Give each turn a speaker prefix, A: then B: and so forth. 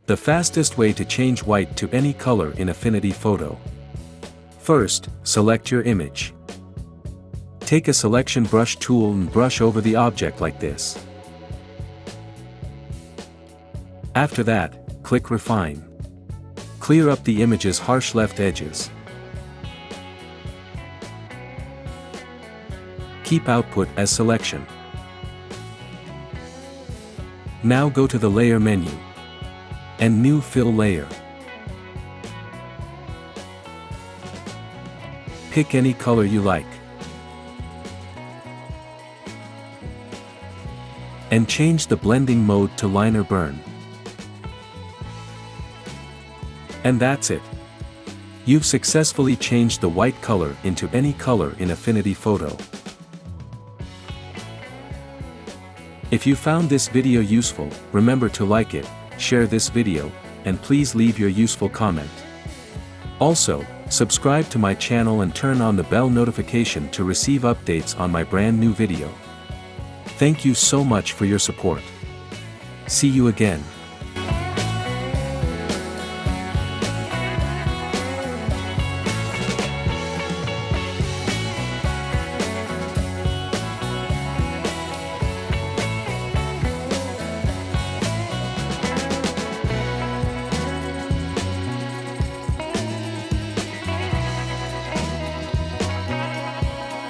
A: The fastest way to change white to any color in Affinity Photo. First, select your image. Take a selection brush tool and brush over the object like this. After that, click Refine. Clear up the image's harsh left edges. Keep output as selection. Now go to the Layer menu and New Fill Layer. Pick any color you like. And change the blending mode to Liner Burn. And that's it. You've successfully changed the white color into any color in Affinity Photo. If you found this video useful, remember to like it, share this video, and please leave your useful comment. Also, subscribe to my channel and turn on the bell notification to receive updates on my brand new video. Thank you so much for your support. See you again.